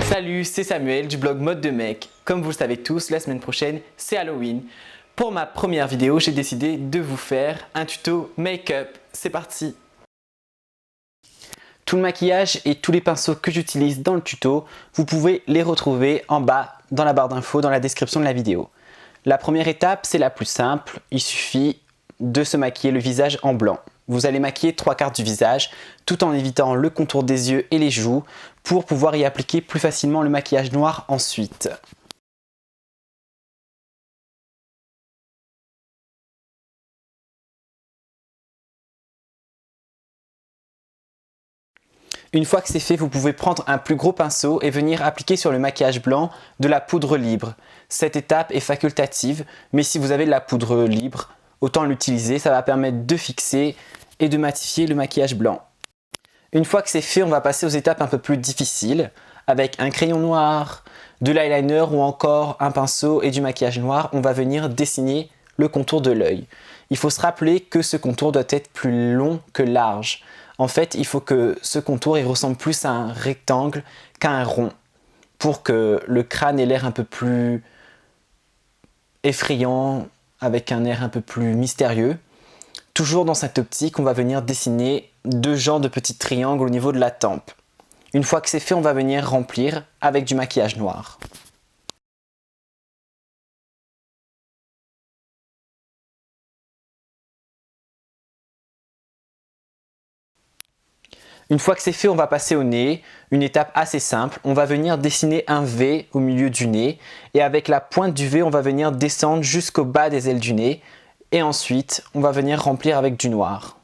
Salut, c'est Samuel du blog Mode de Mec. Comme vous le savez tous, la semaine prochaine, c'est Halloween. Pour ma première vidéo, j'ai décidé de vous faire un tuto make-up. C'est parti! Tout le maquillage et tous les pinceaux que j'utilise dans le tuto, vous pouvez les retrouver en bas dans la barre d'infos, dans la description de la vidéo. La première étape, c'est la plus simple. Il suffit de se maquiller le visage en blanc. Vous allez maquiller 3/4 du visage tout en évitant le contour des yeux et les joues pour pouvoir y appliquer plus facilement le maquillage noir ensuite. Une fois que c'est fait, vous pouvez prendre un plus gros pinceau et venir appliquer sur le maquillage blanc de la poudre libre. Cette étape est facultative, mais si vous avez de la poudre libre, autant l'utiliser, ça va permettre de fixer et de matifier le maquillage blanc. Une fois que c'est fait, on va passer aux étapes un peu plus difficiles. Avec un crayon noir, de l'eyeliner ou encore un pinceau et du maquillage noir, on va venir dessiner le contour de l'œil. Il faut se rappeler que ce contour doit être plus long que large. En fait, il faut que ce contour il ressemble plus à un rectangle qu'à un rond pour que le crâne ait l'air un peu plus effrayant, avec un air un peu plus mystérieux. Toujours dans cette optique, on va venir dessiner deux genres de petits triangles au niveau de la tempe. Une fois que c'est fait, on va venir remplir avec du maquillage noir. Une fois que c'est fait, on va passer au nez. Une étape assez simple. On va venir dessiner un V au milieu du nez. Et avec la pointe du V, on va venir descendre jusqu'au bas des ailes du nez. Et ensuite, on va venir remplir avec du noir.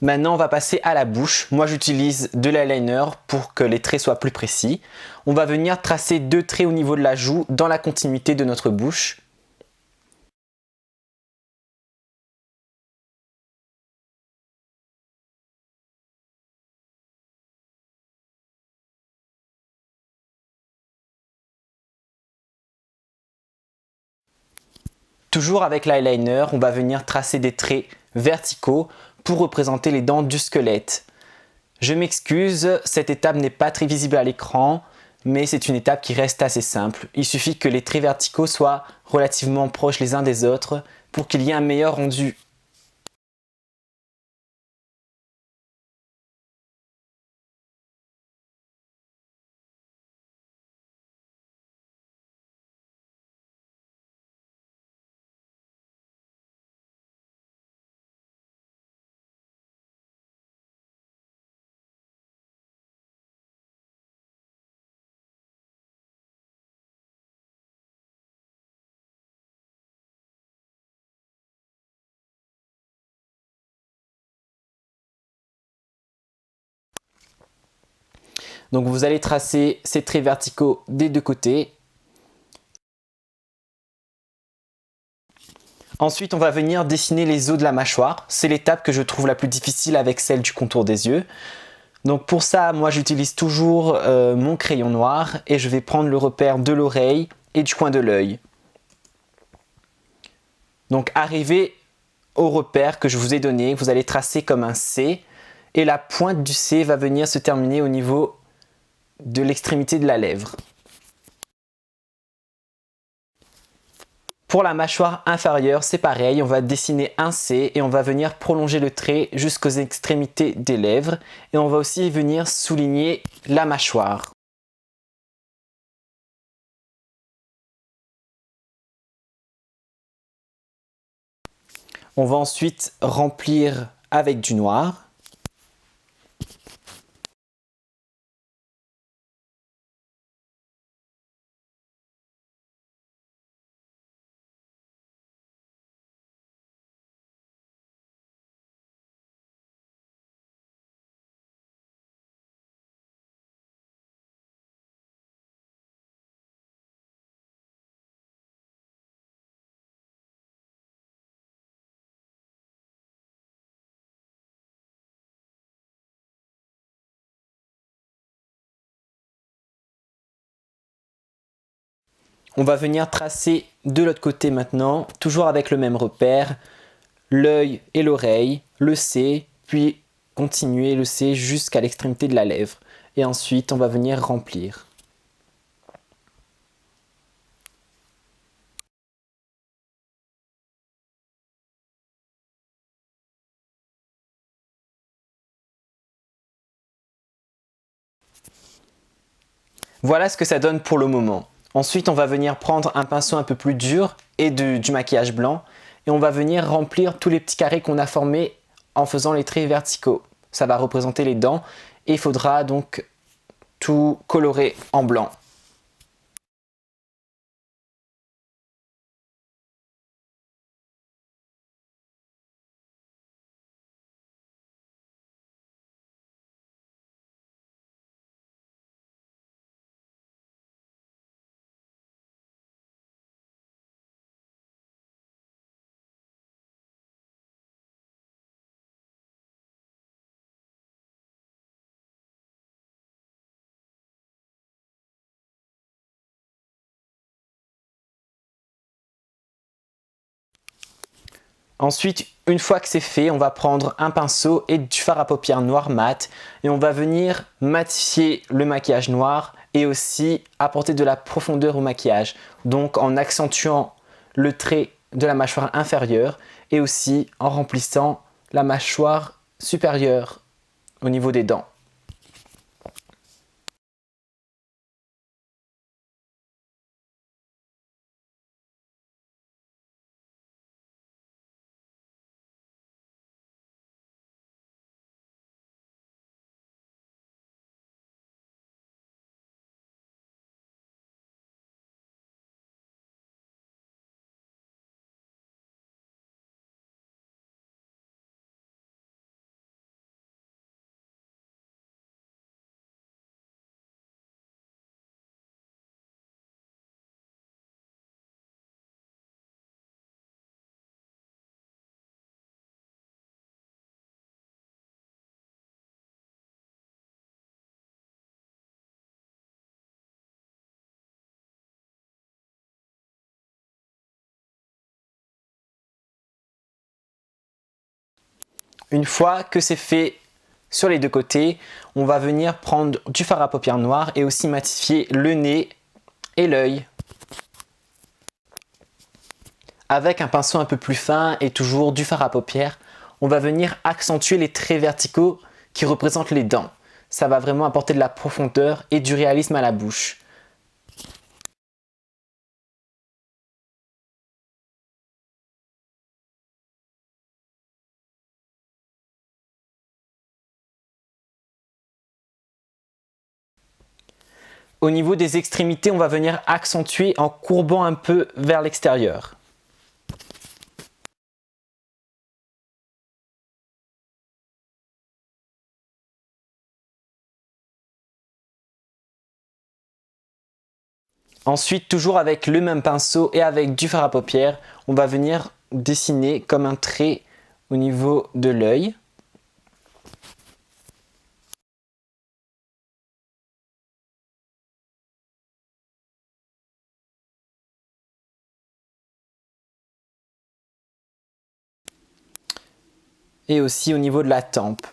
Maintenant, on va passer à la bouche. Moi, j'utilise de l'eyeliner pour que les traits soient plus précis. On va venir tracer deux traits au niveau de la joue dans la continuité de notre bouche. Toujours avec l'eyeliner, on va venir tracer des traits verticaux pour représenter les dents du squelette. Je m'excuse, cette étape n'est pas très visible à l'écran, mais c'est une étape qui reste assez simple. Il suffit que les traits verticaux soient relativement proches les uns des autres pour qu'il y ait un meilleur rendu. Donc vous allez tracer ces traits verticaux des deux côtés. Ensuite, on va venir dessiner les os de la mâchoire. C'est l'étape que je trouve la plus difficile avec celle du contour des yeux. Donc pour ça, moi j'utilise toujours mon crayon noir et je vais prendre le repère de l'oreille et du coin de l'œil. Donc arrivé au repère que je vous ai donné, vous allez tracer comme un C et la pointe du C va venir se terminer au niveau de l'extrémité de la lèvre. Pour la mâchoire inférieure, c'est pareil, on va dessiner un C et on va venir prolonger le trait jusqu'aux extrémités des lèvres et on va aussi venir souligner la mâchoire. On va ensuite remplir avec du noir. on va venir tracer de l'autre côté maintenant, toujours avec le même repère, l'œil et l'oreille, le C, puis continuer le C jusqu'à l'extrémité de la lèvre. Et ensuite, on va venir remplir. Voilà ce que ça donne pour le moment. Ensuite, on va venir prendre un pinceau un peu plus dur et du maquillage blanc et on va venir remplir tous les petits carrés qu'on a formés en faisant les traits verticaux. Ça va représenter les dents et il faudra donc tout colorer en blanc. Ensuite, une fois que c'est fait, on va prendre un pinceau et du fard à paupières noir mat et on va venir matifier le maquillage noir et aussi apporter de la profondeur au maquillage. Donc en accentuant le trait de la mâchoire inférieure et aussi en remplissant la mâchoire supérieure au niveau des dents. Une fois que c'est fait sur les deux côtés, on va venir prendre du fard à paupières noir et aussi matifier le nez et l'œil. Avec un pinceau un peu plus fin et toujours du fard à paupières, on va venir accentuer les traits verticaux qui représentent les dents. Ça va vraiment apporter de la profondeur et du réalisme à la bouche. Au niveau des extrémités, on va venir accentuer en courbant un peu vers l'extérieur. Ensuite, toujours avec le même pinceau et avec du fard à paupières, on va venir dessiner comme un trait au niveau de l'œil. Et aussi au niveau de la tempe.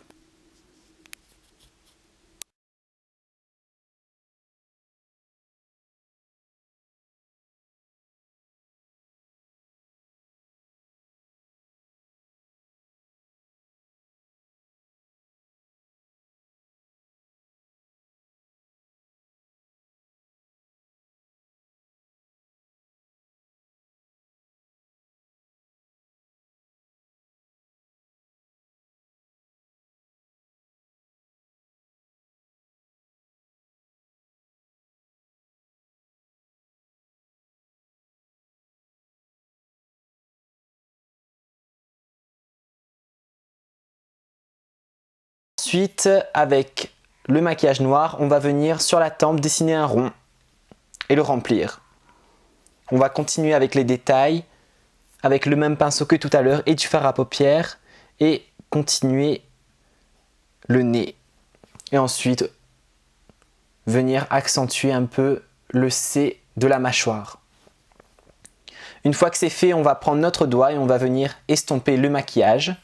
Ensuite, avec le maquillage noir, on va venir sur la tempe dessiner un rond et le remplir. On va continuer avec les détails, avec le même pinceau que tout à l'heure et du fard à paupières et continuer le nez. Et ensuite, venir accentuer un peu le C de la mâchoire. Une fois que c'est fait, on va prendre notre doigt et on va venir estomper le maquillage.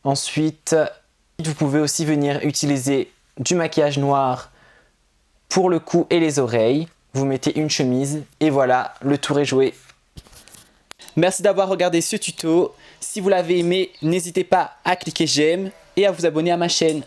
Ensuite, vous pouvez aussi venir utiliser du maquillage noir pour le cou et les oreilles. Vous mettez une chemise et voilà, le tour est joué. Merci d'avoir regardé ce tuto. Si vous l'avez aimé, n'hésitez pas à cliquer j'aime et à vous abonner à ma chaîne.